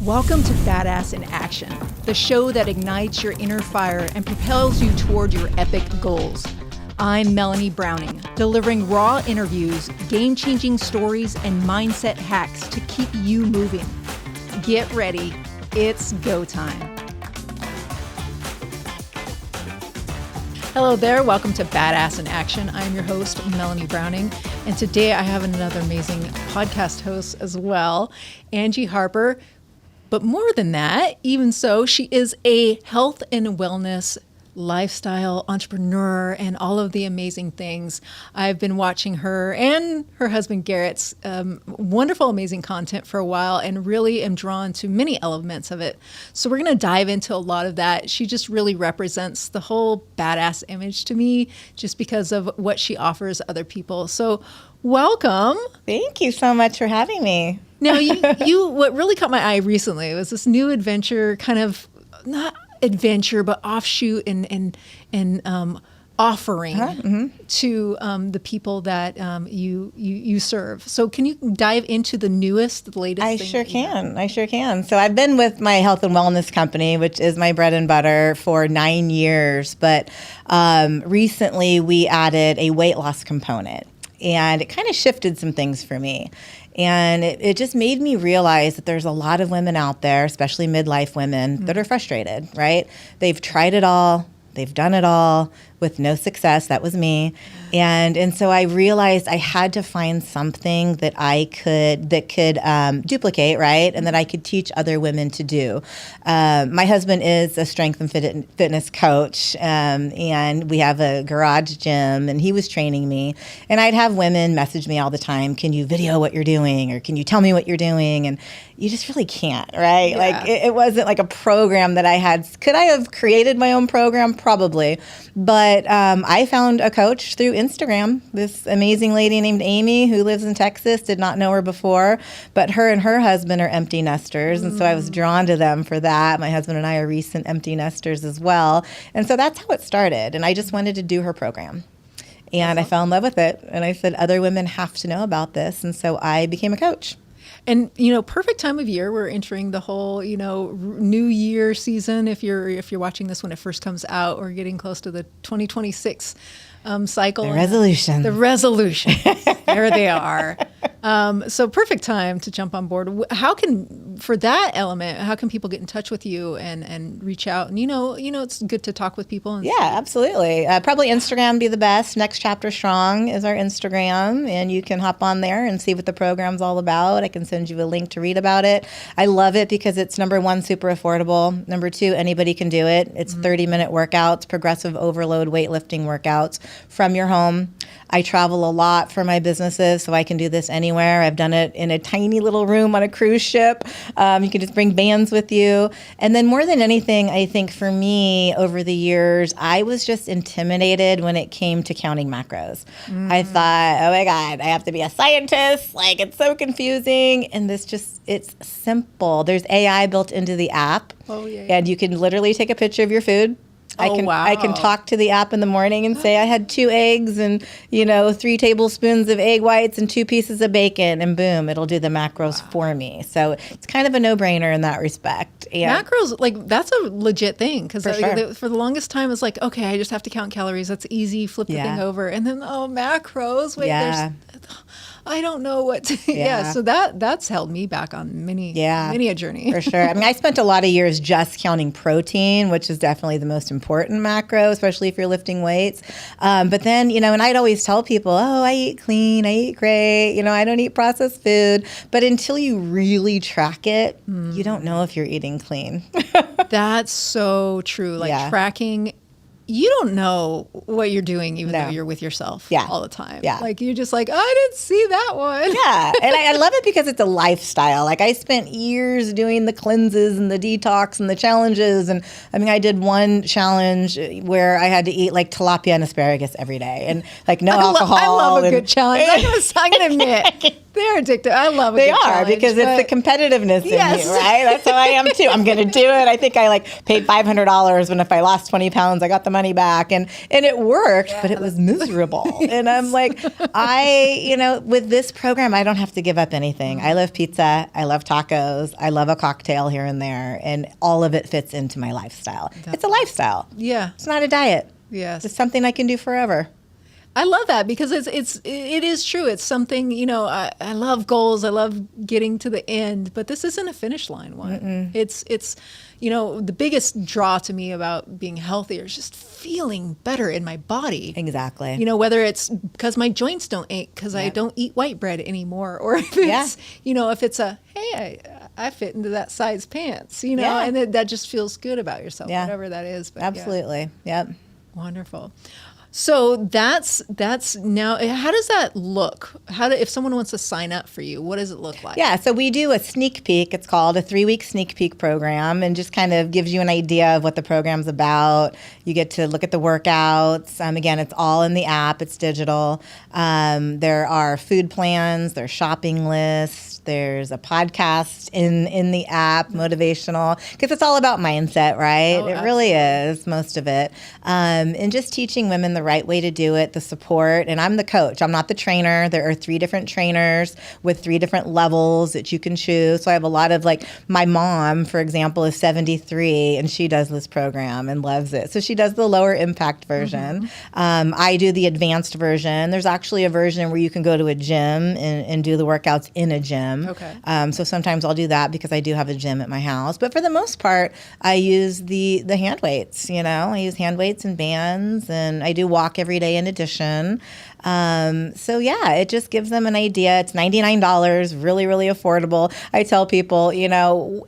Welcome to Badass in Action, the show that ignites your inner fire and propels you toward your epic goals. I'm Melanie Browning, delivering raw interviews, game-changing stories, and mindset hacks to keep you moving. Get ready, it's go time. Hello there, welcome to Badass in Action. I'm your host, Melanie Browning, and today I have another amazing podcast host as well, Angie Harper. But more than that, even so, she is a health and wellness lifestyle entrepreneur and all of the amazing things. I've been watching her and her husband Garrett's wonderful, amazing content for a while and really am drawn to many elements of it. So we're going to dive into a lot of that. She just really represents the whole badass image to me just because of what she offers other people. So welcome. Thank you so much for having me. Now, you what really caught my eye recently was this new adventure, kind of not adventure, but offshoot and offering to the people that you serve. So can you dive into the latest thing? I sure can. So I've been with my health and wellness company, which is my bread and butter, for 9 years. But recently we added a weight loss component. And it kind of shifted some things for me. And it just made me realize that there's a lot of women out there, especially midlife women, that are frustrated, right? They've tried it all. They've done it all with no success. That was me. And so I realized I had to find something that could duplicate, right? And that I could teach other women to do. My husband is a strength and fitness coach, and we have a garage gym, and he was training me. And I'd have women message me all the time, can you video what you're doing? Or can you tell me what you're doing? And you just really can't, right? Yeah. Like it wasn't like a program that I had. Could I have created my own program? Probably. But I found a coach through Instagram, this amazing lady named Amy who lives in Texas. Did not know her before, but her and her husband are empty nesters. And so I was drawn to them for that. My husband and I are recent empty nesters as well. And so that's how it started. And I just wanted to do her program. And I fell in love with it. And I said, other women have to know about this. And so I became a coach. And, perfect time of year. We're entering the whole, new year season. If you're watching this when it first comes out, we're getting close to the 2026 cycle. The resolutions. There they are. So perfect time to jump on board. For that element, how can people get in touch with you and reach out? And, it's good to talk with people. Yeah, absolutely. Probably Instagram be the best. Next Chapter Strong is our Instagram, and you can hop on there and see what the program's all about. I can send you a link to read about it. I love it because it's, number one, super affordable. Number two, anybody can do it. It's 30-minute workouts, progressive overload weightlifting workouts from your home. I travel a lot for my businesses, so I can do this anywhere. I've done it in a tiny little room on a cruise ship. You can just bring bands with you. And then more than anything, I think for me over the years, I was just intimidated when it came to counting macros. I thought, oh my God, I have to be a scientist. Like, it's so confusing. And it's simple. There's AI built into the app. Oh, yeah. And you can literally take a picture of your food. Wow. I can talk to the app in the morning and say I had 2 eggs and 3 tablespoons of egg whites and 2 pieces of bacon, and boom, it'll do the macros for me. So it's kind of a no-brainer in that respect. And macros, like, that's a legit thing because For the longest time it's like, okay, I just have to count calories. That's easy. Flip the thing over, and then macros. Wait, I don't know what to, so that's held me back on many a journey. For sure. I mean, I spent a lot of years just counting protein, which is definitely the most important macro, especially if you're lifting weights. But then, and I'd always tell people, oh, I eat clean, I eat great, I don't eat processed food. But until you really track it, you don't know if you're eating clean. That's so true. Like tracking, you don't know what you're doing even though you're with yourself all the time. Yeah. Like, you're just like, oh, I didn't see that one. Yeah. And I love it because it's a lifestyle. Like, I spent years doing the cleanses and the detox and the challenges. And I mean, I did one challenge where I had to eat like tilapia and asparagus every day and like no alcohol. I love a good challenge. I'm going to admit. They're addictive. I love it. They are, because it's the competitiveness in you, right? That's how I am too. I'm going to do it. I think I paid $500, and if I lost 20 pounds, I got the money back, and it worked, but it was miserable. And I'm like, with this program, I don't have to give up anything. I love pizza. I love tacos. I love a cocktail here and there, and all of it fits into my lifestyle. It's a lifestyle. Yeah. It's not a diet. Yes. It's something I can do forever. I love that, because it is true. It's something, I love goals. I love getting to the end, but this isn't a finish line one. Mm-mm. It's the biggest draw to me about being healthier is just feeling better in my body. Exactly. Whether it's because my joints don't ache because I don't eat white bread anymore, or if it's, if it's hey, I fit into that size pants, and that just feels good about yourself, whatever that is. But absolutely. Yep. Wonderful. So that's now, how does that look? If someone wants to sign up for you, what does it look like? Yeah, so we do a sneak peek. It's called a 3-week sneak peek program, and just kind of gives you an idea of what the program's about. You get to look at the workouts. Again, it's all in the app. It's digital. There are food plans. There's shopping lists. There's a podcast in the app, motivational, because it's all about mindset, right? It really is, most of it. And just teaching women the right way to do it, the support. And I'm the coach. I'm not the trainer. There are 3 different trainers with 3 different levels that you can choose. So I have a lot of, my mom, for example, is 73, and she does this program and loves it. So she does the lower impact version. Mm-hmm. I do the advanced version. There's actually a version where you can go to a gym and do the workouts in a gym. Okay. So sometimes I'll do that because I do have a gym at my house. But for the most part, I use the hand weights. I use hand weights and bands, and I do walk every day in addition. It just gives them an idea. It's $99, really, really affordable. I tell people,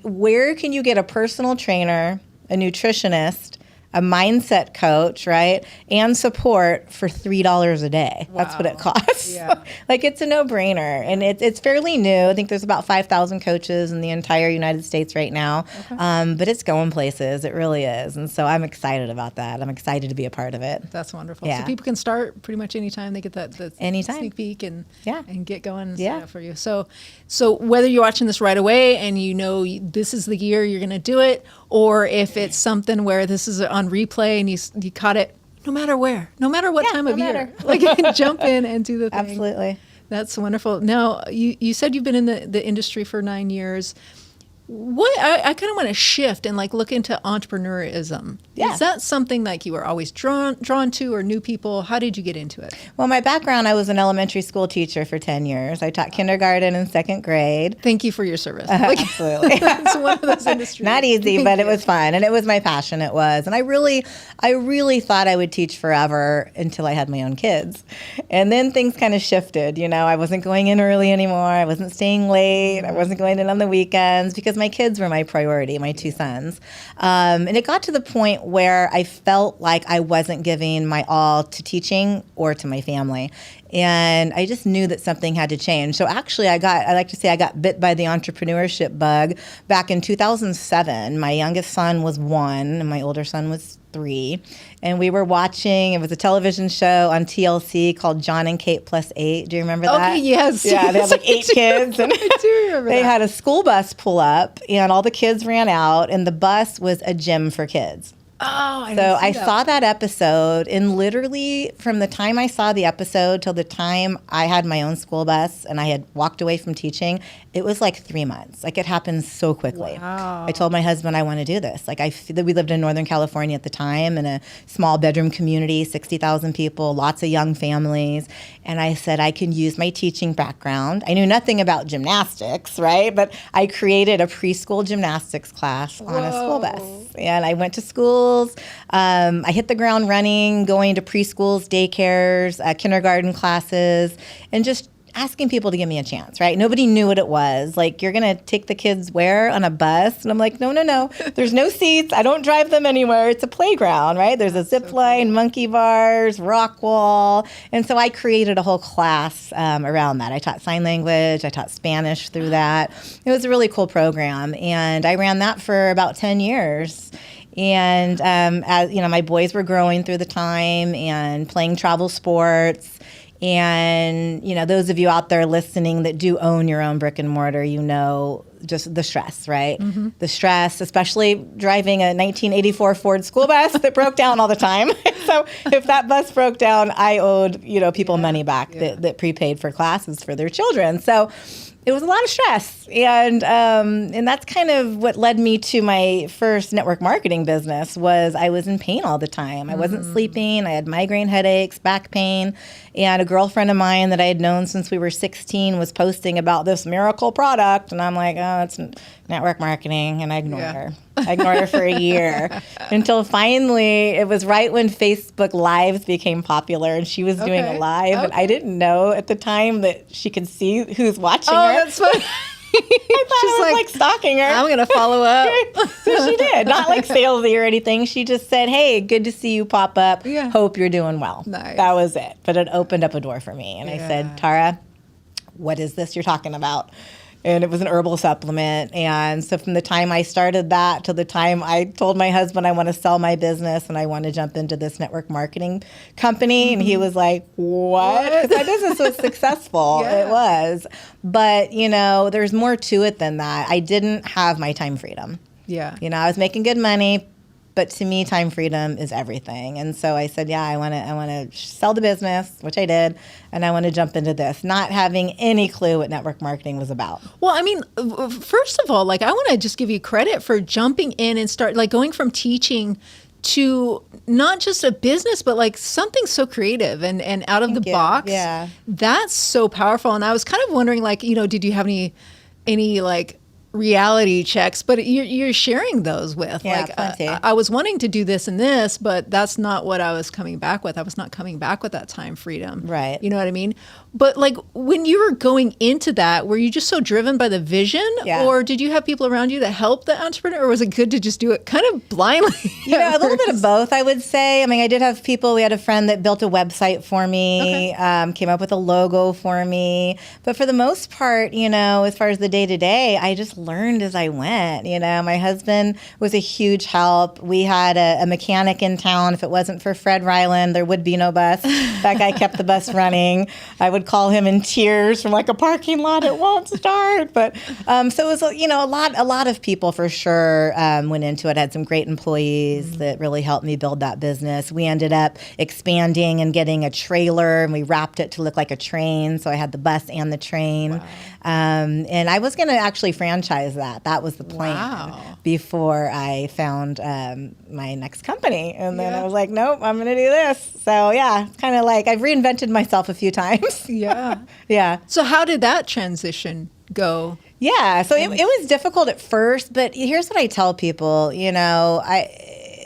where can you get a personal trainer, a nutritionist, a mindset coach, right, and support for $3 a day? Wow. That's what it costs. Yeah. It's a no-brainer, and it's fairly new. I think there's about 5,000 coaches in the entire United States right now, but it's going places. It really is, and so I'm excited about that. I'm excited to be a part of it. That's wonderful. Yeah. So people can start pretty much anytime they get that sneak peek and get going and sign up for you. So whether you're watching this right away and this is the year you're going to do it, or if it's something where this is on replay and you caught it no matter where, no matter what time of year, jump in and do the thing. Absolutely. That's wonderful. Now, you said you've been in the industry for 9 years. What I kind of want to shift and look into entrepreneurism. Yeah. Is that something you were always drawn to, or new people? How did you get into it? Well, my background, I was an elementary school teacher for 10 years. I taught kindergarten and 2nd grade. Thank you for your service. Absolutely. It's one of those industries. Not easy, but it was fun, and it was my passion. It was, and I really thought I would teach forever until I had my own kids, and then things kind of shifted. I wasn't going in early anymore. I wasn't staying late. I wasn't going in on the weekends because my kids were my priority, my 2 sons. And it got to the point where I felt like I wasn't giving my all to teaching or to my family. And I just knew that something had to change. So actually, I got bit by the entrepreneurship bug back in 2007. My youngest son was 1 and my older son was 3. And we were watching, it was a television show on TLC called John and Kate Plus 8. Do you remember that? Okay, yes. Yeah, they had 8 kids. And I do remember they had a school bus pull up, and all the kids ran out, and the bus was a gym for kids. Oh, I saw that episode, and literally from the time I saw the episode till the time I had my own school bus and I had walked away from teaching, it was 3 months. It happened so quickly. Wow. I told my husband I want to do this. We lived in Northern California at the time in a small bedroom community, 60,000 people, lots of young families. And I said, I can use my teaching background. I knew nothing about gymnastics, right? But I created a preschool gymnastics class on a school bus. And I went to schools. I hit the ground running, going to preschools, daycares, kindergarten classes, and just asking people to give me a chance, right? Nobody knew what it was. You're going to take the kids where? On a bus? And I'm like, no. There's no seats. I don't drive them anywhere. It's a playground, right? There's a zip line, monkey bars, rock wall. And so I created a whole class around that. I taught sign language. I taught Spanish through that. It was a really cool program. And I ran that for about 10 years. And as my boys were growing through the time and playing travel sports. And, those of you out there listening that do own your own brick and mortar, just the stress, right? Mm-hmm. The stress, especially driving a 1984 Ford school bus that broke down all the time. So if that bus broke down, I owed, people money back that prepaid for classes for their children. So it was a lot of stress. And that's kind of what led me to my first network marketing business. Was I was in pain all the time. I wasn't sleeping. I had migraine headaches, back pain. And a girlfriend of mine that I had known since we were 16 was posting about this miracle product. And I'm like, oh, it's network marketing. And I ignored her. I ignored her for a year until finally it was right when Facebook Lives became popular and she was doing a live. And I didn't know at the time that she could see who's watching her. Oh, that's funny. I thought I was like stalking her. I'm going to follow up. So she did. Not like salesy or anything. She just said, hey, good to see you pop up. Yeah. Hope you're doing well. Nice. That was it. But it opened up a door for me. And I said, Tara, what is this you're talking about? And it was an herbal supplement. And so from the time I started that to the time I told my husband I want to sell my business and I want to jump into this network marketing company. And he was like, what? Because my business was successful. It was. But, there's more to it than that. I didn't have my time freedom. Yeah. I was making good money. But to me, time freedom is everything. And so I said, I want to sell the business, which I did, and I want to jump into this, not having any clue what network marketing was about. Well, I mean, first of all, I want to just give you credit for jumping in and going from teaching to not just a business, but something so creative and out of the box. Yeah. That's so powerful. And I was kind of wondering, did you have any reality checks, but you're sharing those with plenty. I was wanting to do this and this, but that's not what I was coming back with. I was not coming back with that time freedom. Right. You know what I mean? But when you were going into that, were you just so driven by the vision or did you have people around you that helped the entrepreneur, or was it good to just do it kind of blindly? A little bit of both, I would say. I mean, I did have people. We had a friend that built a website for me, came up with a logo for me. But for the most part, as far as the day-to-day, I just learned as I went. My husband was a huge help. We had a mechanic in town. If it wasn't for Fred Ryland, there would be no bus. That guy kept the bus running. I would call him in tears from a parking lot. It won't start. But so it was, a lot of people for sure went into it. I had some great employees that really helped me build that business. We ended up expanding and getting a trailer, and we wrapped it to look like a train. So I had the bus and the train. Wow. And I was going to actually franchise that. That was the plan before I found my next company. And then I was like, nope, I'm going to do this. So it's kind of I've reinvented myself a few times. Yeah. So how did that transition go? Yeah. So it was difficult at first, but here's what I tell people,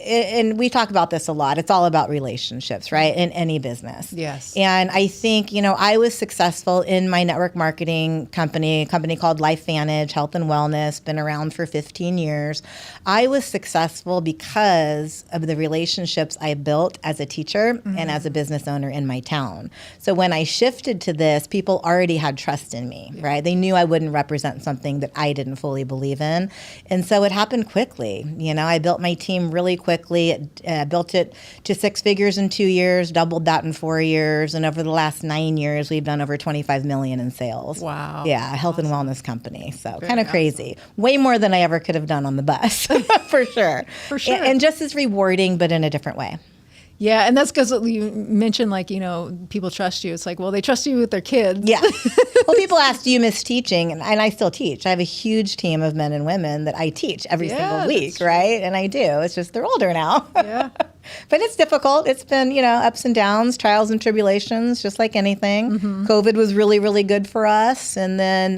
and we talk about this a lot. It's all about relationships, right? In any business. Yes. And I think, I was successful in my network marketing company, a company called LifeVantage Health and Wellness, been around for 15 years. I was successful because of the relationships I built as a teacher and as a business owner in my town. So when I shifted to this, people already had trust in me, right? They knew I wouldn't represent something that I didn't fully believe in. And so it happened quickly. I built my team really quickly. Built it to 6 figures in 2 years, doubled that in 4 years, and over the last 9 years, we've done over $25 million in sales. Wow! Yeah, a health and wellness company. So kind of crazy. Way more than I ever could have done on the bus, for sure. For sure, and just as rewarding, but in a different way. Yeah, and that's because you mentioned people trust you. It's they trust you with their kids. Yeah. Well, people ask, do you miss teaching? And I still teach. I have a huge team of men and women that I teach every single week, right? And I do. It's just they're older now. Yeah. But it's difficult. It's been, ups and downs, trials and tribulations, just like anything. Mm-hmm. COVID was really, really good for us. And then,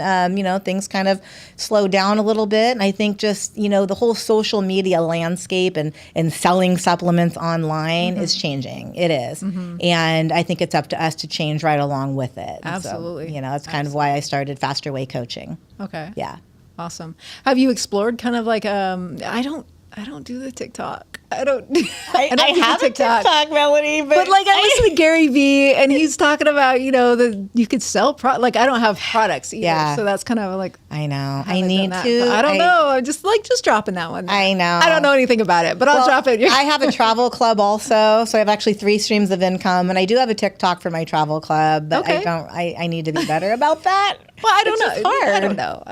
things kind of slowed down a little bit. And I think just, the whole social media landscape and selling supplements online is changing. It is. Mm-hmm. And I think it's up to us to change right along with it. Absolutely. So, that's kind of why I started Faster Way Coaching. Okay. Yeah. Awesome. Have you explored kind of I don't do the TikTok. I don't I have a TikTok, Melanie, but like I listen to Gary Vee, and he's talking about, that you could sell like I don't have products either. Yeah. So that's kind of like, I know. I need to. I don't know. I'm just dropping that one. I know. I don't know anything about it, but I'll drop it. I have a travel club also. So I have actually 3 streams of income, and I do have a TikTok for my travel club, but I need to be better about that. Well, I don't know. Hard. I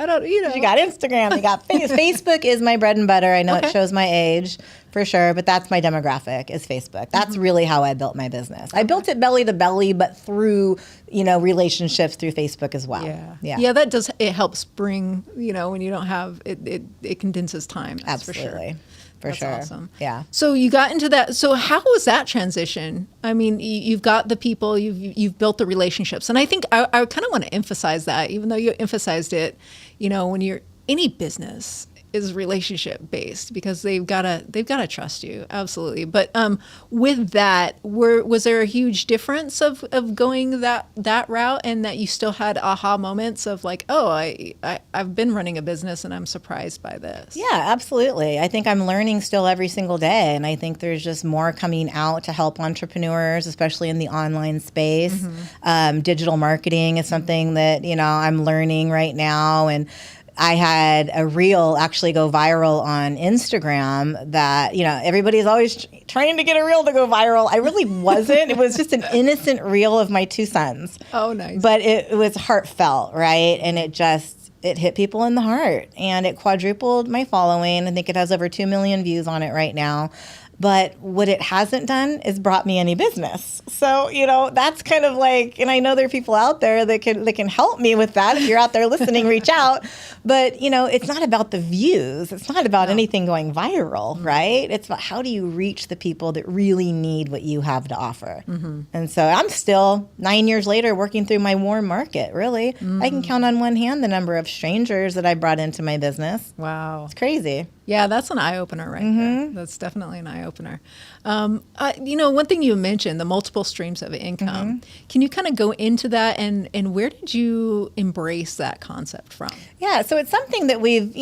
don't know. You got Instagram, you got Facebook is my bread and butter. I know it shows my age for sure, but that's my demographic is Facebook. That's really how I built my business. I built it belly to belly, but through, relationships through Facebook as well. Yeah, that does, it helps bring, when you don't have, it condenses time. That's Absolutely. For That's sure. Awesome. Yeah. So you got into that. So how was that transition? I mean, you've got the people, you've built the relationships. And I think I kind of want to emphasize that, even though you emphasized it, when you're any business is relationship based, because they've got to trust you. Absolutely. But with that, was there a huge difference of going that route, and that you still had aha moments of like, oh, I've been running a business and I'm surprised by this? Yeah, absolutely. I think I'm learning still every single day, and I think there's just more coming out to help entrepreneurs, especially in the online space. Digital marketing is something that I'm learning right now, and I had a reel actually go viral on Instagram that, everybody's always trying to get a reel to go viral. I really wasn't. It was just an innocent reel of my 2 sons. Oh, nice. But it was heartfelt, right? And it hit people in the heart, and it quadrupled my following. I think it has over 2 million views on it right now. But what it hasn't done is brought me any business. So, that's kind of like, and I know there are people out there that can help me with that. If you're out there listening, reach out. But, it's not about the views. It's not about anything going viral, right? It's about how do you reach the people that really need what you have to offer. And so I'm still 9 years later working through my warm market, really. I can count on one hand the number of strangers that I brought into my business. Wow. It's crazy. Yeah, that's an eye-opener right there. That's definitely an eye-opener. One thing you mentioned, the multiple streams of income. Can you kind of go into that, and where did you embrace that concept from? Yeah, so it's something that we've,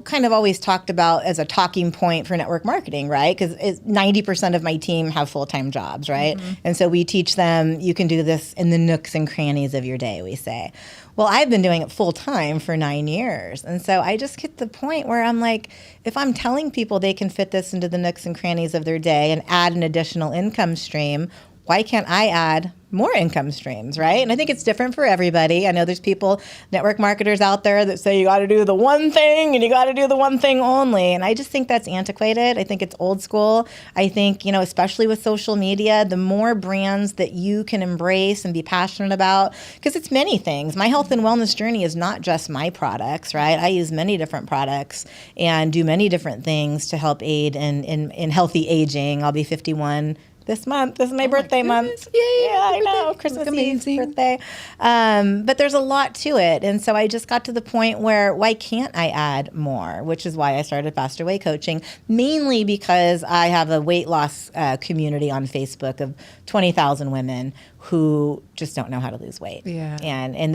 kind of always talked about as a talking point for network marketing, right? Because 90% of my team have full-time jobs, right? And so we teach them, you can do this in the nooks and crannies of your day, we say. Well, I've been doing it full time for 9 years. And so I just get to the point where I'm like, if I'm telling people they can fit this into the nooks and crannies of their day and add an additional income stream, why can't I add more income streams, right? And I think it's different for everybody. I know there's people, network marketers out there that say you got to do the one thing and you got to do the one thing only. And I just think that's antiquated. I think it's old school. I think, especially with social media, the more brands that you can embrace and be passionate about, because it's many things. My health and wellness journey is not just my products, right? I use many different products and do many different things to help aid in healthy aging. I'll be 51 this month. This is my birthday month. Yeah, I know. Christmas Eve, birthday. But there's a lot to it. And so I just got to the point where, why can't I add more? Which is why I started Faster Way Coaching, mainly because I have a weight loss community on Facebook of 20,000 women who just don't know how to lose weight. Yeah. And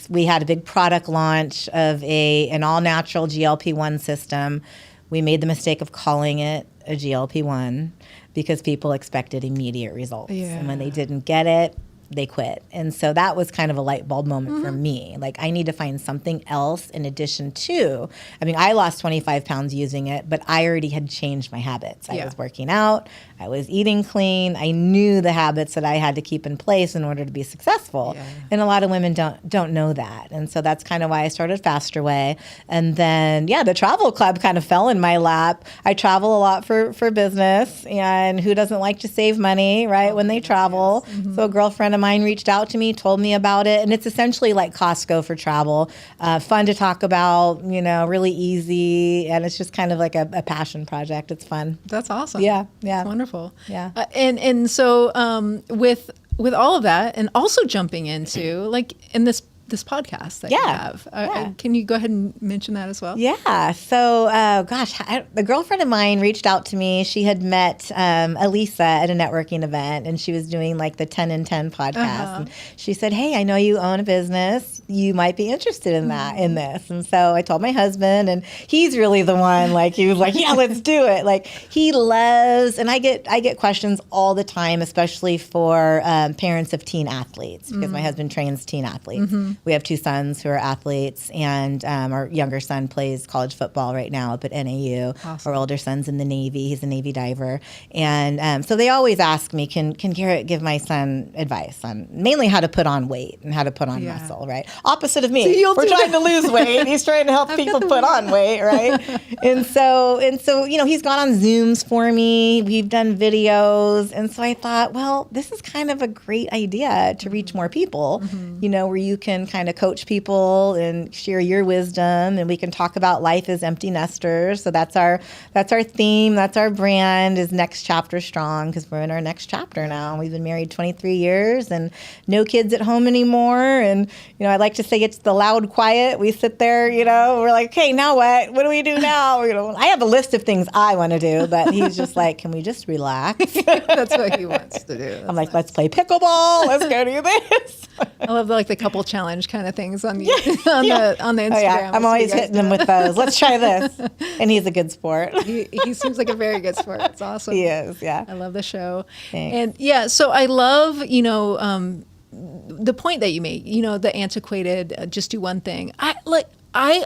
we had a big product launch of an all-natural GLP-1 system. We made the mistake of calling it a GLP-1 because people expected immediate results. Yeah. And when they didn't get it, they quit. And so that was kind of a light bulb moment for me. Like, I need to find something else in addition to, I lost 25 pounds using it, but I already had changed my habits. I was working out, I was eating clean. I knew the habits that I had to keep in place in order to be successful. Yeah. And a lot of women don't know that. And so that's kind of why I started Faster Way. And then, the travel club kind of fell in my lap. I travel a lot for business, and who doesn't like to save money, right, when they travel? Yes. So a girlfriend of mine reached out to me, told me about it, and it's essentially like Costco for travel. Fun to talk about, really easy, and it's just kind of like a passion project. It's fun. That's awesome. Yeah. That's wonderful. Yeah. And so with all of that, and also jumping into like in this this podcast that you have. Can you go ahead and mention that as well? Yeah. So, a girlfriend of mine reached out to me. She had met Elisa at a networking event, and she was doing like the 10 and 10 podcast. And she said, "Hey, I know you own a business. You might be interested in that, in this." And so I told my husband, and he's really the one, like, he was like, "Yeah, let's do it." Like, he loves, and I get questions all the time, especially for parents of teen athletes, because my husband trains teen athletes. We have 2 sons who are athletes, and our younger son plays college football right now up at NAU. Awesome. Our older son's in the Navy. He's a Navy diver. And so they always ask me, can Garrett give my son advice on mainly how to put on weight and how to put on muscle, right? Opposite of me. We're trying to lose weight. He's trying to help people put on weight, right? and so, he's gone on Zooms for me. We've done videos. And so I thought, well, this is kind of a great idea to reach more people, where you can kind of coach people and share your wisdom, and we can talk about life as empty nesters. So that's our theme. That's our brand, is Next Chapter Strong, because we're in our next chapter now. We've been married 23 years and no kids at home anymore. And, I like to say it's the loud quiet. We sit there, we're like, "Okay, now what? What do we do now?" I have a list of things I want to do, but he's just like, "Can we just relax?" That's what he wants to do. I'm like, "Let's play pickleball. Let's go do this." I love the couple challenge kind of things on the Instagram. Oh, yeah. I'm always hitting him with those. "Let's try this." And he's a good sport. He seems like a very good sport. It's awesome. He is, yeah. I love the show. Thanks. And yeah, so I love, the point that you make, the antiquated, just do one thing. I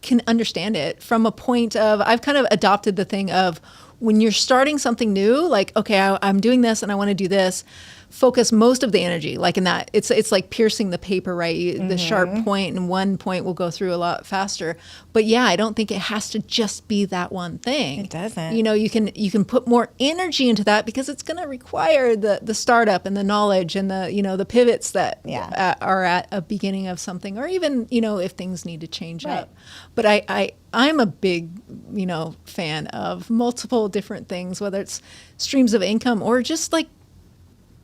can understand it from a point of, I've kind of adopted the thing of when you're starting something new, like, okay, I'm doing this and I want to do this. Focus most of the energy, like in that, it's like piercing the paper, right? The sharp point, and one point will go through a lot faster. But yeah, I don't think it has to just be that one thing. It doesn't. You can put more energy into that, because it's going to require the startup and the knowledge and the pivots that are at a beginning of something, or even if things need to change up. But I'm a big fan of multiple different things, whether it's streams of income or just like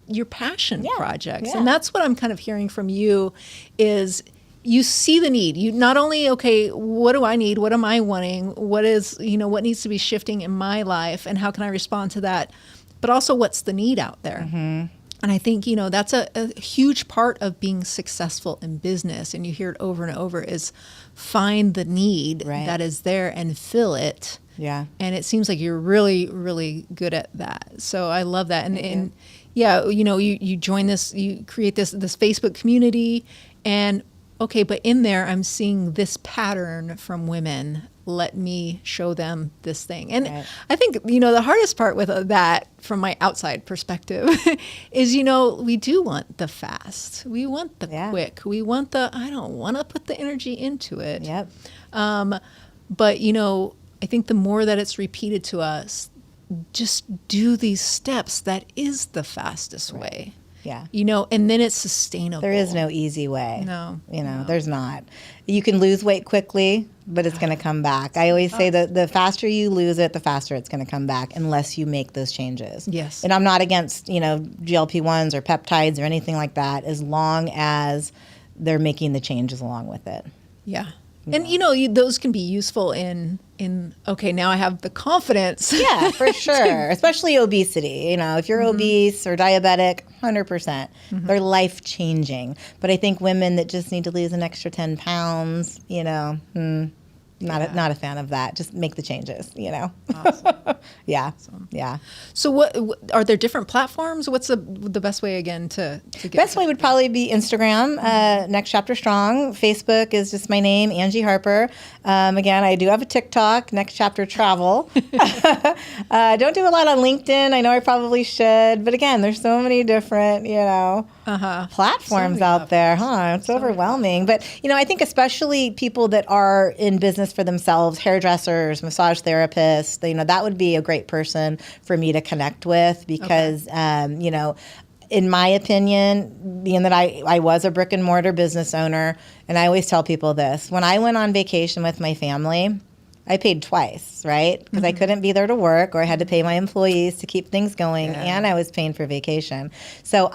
your passion projects. And that's what I'm kind of hearing from you, is you see the need. You not only, okay, what do I need? What am I wanting? What is, what needs to be shifting in my life, and how can I respond to that? But also, what's the need out there? And I think, that's a huge part of being successful in business. And you hear it over and over, is find the need that is there and fill it. Yeah. And it seems like you're really, really good at that. So I love that. And yeah, you join this, you create this Facebook community, and okay, but in there I'm seeing this pattern from women. Let me show them this thing. And I think, the hardest part with that from my outside perspective is, we do want the fast. We want the quick. We want I don't want to put the energy into it. Yep. But, I think the more that it's repeated to us, just do these steps. That is the fastest way. Yeah. And then it's sustainable. There is no easy way. No. There's not. You can lose weight quickly, but it's going to come back. I always say that the faster you lose it, the faster it's going to come back, unless you make those changes. Yes. And I'm not against, GLP-1s or peptides or anything like that, as long as they're making the changes along with it. Yeah. And, those can be useful in, okay, now I have the confidence. Yeah, for sure. Especially obesity. If you're obese or diabetic, 100%. They're life-changing. But I think women that just need to lose an extra 10 pounds, not a fan of that. Just make the changes, Awesome. Yeah. Awesome. Yeah. So what are there different platforms? What's the best way again to get Best way would probably be Instagram, Next Chapter Strong. Facebook is just my name, Angie Harper. Again, I do have a TikTok, Next Chapter Travel. Don't do a lot on LinkedIn. I know I probably should, but again, there's so many different, platforms out there, huh? It's overwhelming. But, I think especially people that are in business for themselves, hairdressers, massage therapists, that would be a great person for me to connect with, because, in my opinion, being that I was a brick and mortar business owner, and I always tell people this, when I went on vacation with my family, I paid twice, right? Because I couldn't be there to work, or I had to pay my employees to keep things going, and I was paying for vacation. So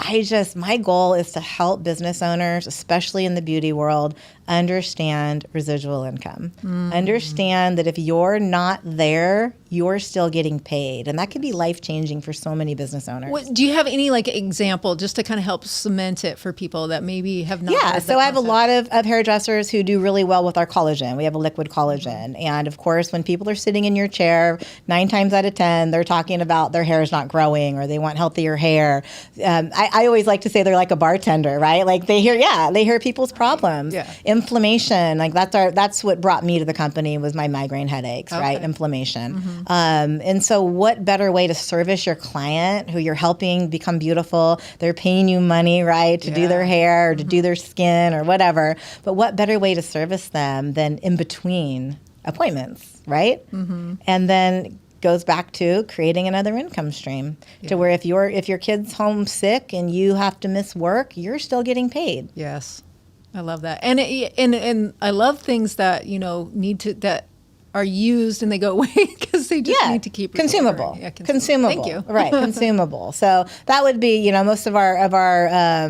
my goal is to help business owners, especially in the beauty world, understand residual income. Understand that if you're not there, you're still getting paid. And that can be life-changing for so many business owners. Do you have any like example just to kind of help cement it for people that maybe have not? Yeah, so I have a lot of hairdressers who do really well with our collagen. We have a liquid collagen. And of course, when people are sitting in your chair, 9 times out of 10, they're talking about their hair is not growing or they want healthier hair. I always like to say they're like a bartender, right? Like they hear people's problems. Yeah. Inflammation, like that's what brought me to the company, was my migraine headaches, right? Inflammation. And so what better way to service your client who you're helping become beautiful? They're paying you money, right, to do their hair or to do their skin or whatever. But what better way to service them than in between appointments, right? And then goes back to creating another income stream to where if your kid's homesick and you have to miss work, you're still getting paid. Yes. I love that. And I love things that, that are used and they go away because they just need to keep consumable. Consumable. Thank you. Right, consumable. So that would be, most of our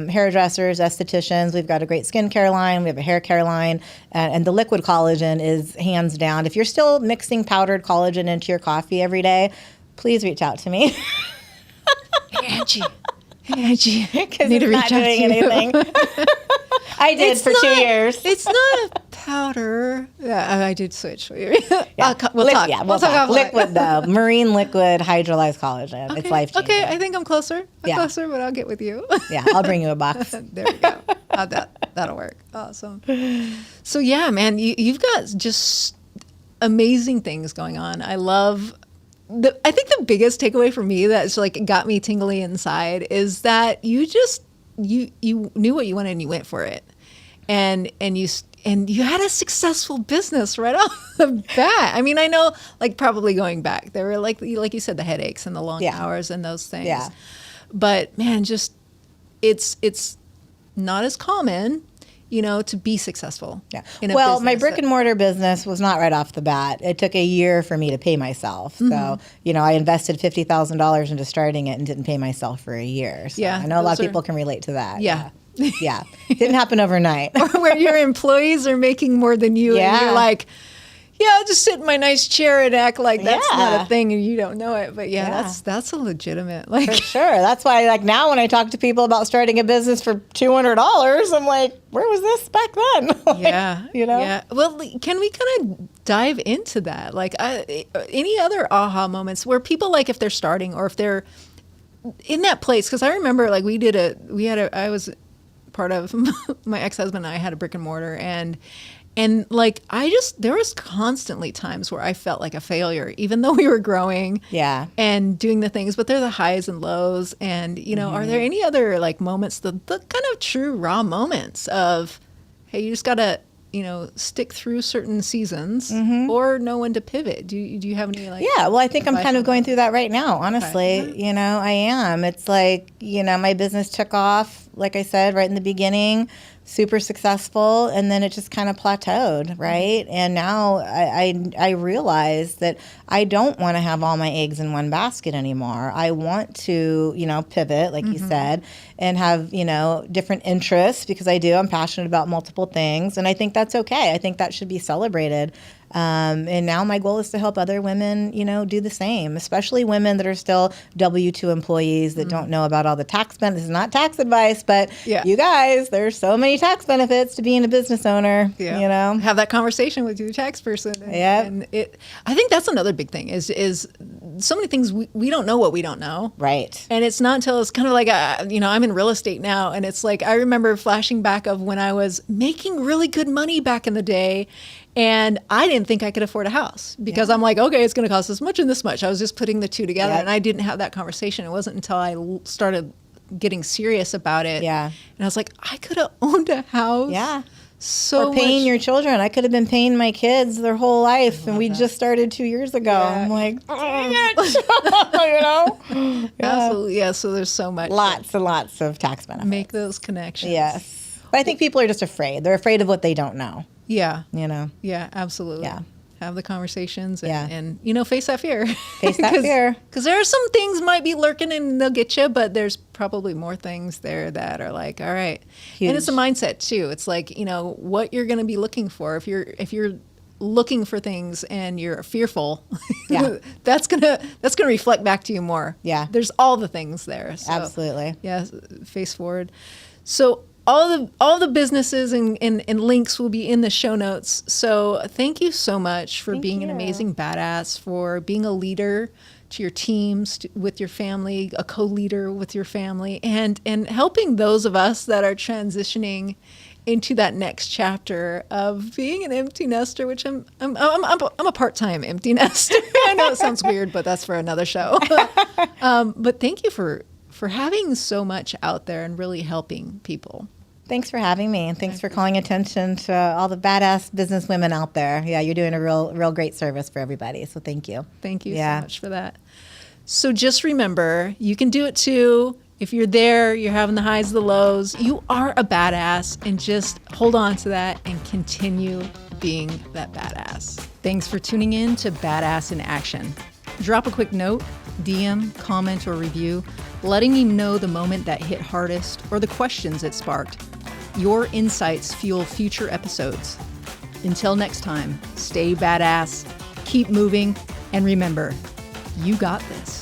hairdressers, estheticians. We've got a great skincare line. We have a hair care line, and the liquid collagen is hands down. If you're still mixing powdered collagen into your coffee every day, please reach out to me. Hey, Angie, because need to reach not out doing to you. anything. I did for 2 years. It's not a powder. Yeah, I did switch. We'll talk. We'll talk. Liquid though, marine liquid hydrolyzed collagen. Okay. It's life-changing. Okay, I think I'm closer. Closer, but I'll get with you. Yeah, I'll bring you a box. There we go. That'll work. Awesome. So yeah, man, you've got just amazing things going on. I think the biggest takeaway for me that's like got me tingly inside is that you knew what you wanted and you went for it, and you had a successful business right off the bat. I mean, I know, like, probably going back, there were like you said, the headaches and the long hours and those things. Yeah. But man, just it's not as common, to be successful. Yeah. Well, my brick and mortar business was not right off the bat. It took a year for me to pay myself. So, I invested $50,000 into starting it and didn't pay myself for a year. So I know a lot of people can relate to that. Yeah. Yeah. It didn't happen overnight. Or where your employees are making more than you and you're like, I'll just sit in my nice chair and act like that's not a thing and you don't know it. But that's a legitimate, for sure. That's why, like, now when I talk to people about starting a business for $200, I'm like, where was this back then? Yeah. Well, can we kind of dive into that? Like, any other aha moments where people, like, if they're starting or if they're in that place? Because I remember, like, I was part of my ex-husband and I had a brick and mortar, and like, there was constantly times where I felt like a failure, even though we were growing and doing the things, but they're the highs and lows. And, are there any other, like, moments, the kind of true raw moments of, hey, you just got to, stick through certain seasons or know when to pivot? Do you have any, like... Yeah, well, I think I'm kind of going through that right now, honestly. Okay. I am. It's like, my business took off, like I said, right in the beginning, super successful, and then it just kind of plateaued, right? And now I realize that I don't want to have all my eggs in one basket anymore. I want to, pivot, like you said, and have, different interests, because I'm passionate about multiple things, and I think that's okay. I think that should be celebrated. And now my goal is to help other women, do the same, especially women that are still W-2 employees that don't know about all the tax benefits. This is not tax advice, but you guys, there's so many tax benefits to being a business owner, Have that conversation with your tax person. And I think that's another big thing is so many things we don't know what we don't know. Right. And it's not until it's kind of like, I'm in real estate now, and it's like, I remember flashing back of when I was making really good money back in the day, and I didn't think I could afford a house because I'm like, okay, it's going to cost this much and this much. I was just putting the two together, and I didn't have that conversation. It wasn't until I started getting serious about it. Yeah. And I was like, I could have owned a house. Yeah. Or paying your children. I could have been paying my kids their whole life, and we just started 2 years ago. Yeah. I'm like, dang it. Absolutely. Yeah. So there's so much. Lots and lots of tax benefits. Make those connections. Yes. But I think people are just afraid. They're afraid of what they don't know. Yeah. Yeah, absolutely. Yeah. have the conversations and, Yeah. and face that fear. Face that fear. Because there are some things might be lurking and they'll get you, but there's probably more things there that are like, all right. Huge. And it's a mindset too. It's like, what you're going to be looking for. If you're looking for things and you're fearful, Yeah. that's gonna reflect back to you more. Yeah. There's all the things there. So, Absolutely. yeah, face forward. So all the businesses and links will be in the show notes. So thank you so much for being an amazing badass, for being a leader to your teams, with your family, a co-leader with your family, and helping those of us that are transitioning into that next chapter of being an empty nester, which I'm a part-time empty nester. I know it sounds weird, but that's for another show. But thank you for having so much out there and really helping people. Thanks for having me, and thanks for calling attention to all the badass business women out there. Yeah, you're doing a real great service for everybody, so thank you. Thank you so much for that. So just remember, you can do it too. If you're there, you're having the highs, the lows, you are a badass, and just hold on to that and continue being that badass. Thanks for tuning in to Badass in Action. Drop a quick note, DM, comment, or review, letting me know the moment that hit hardest or the questions it sparked. Your insights fuel future episodes. Until next time, stay badass, keep moving, and remember, you got this.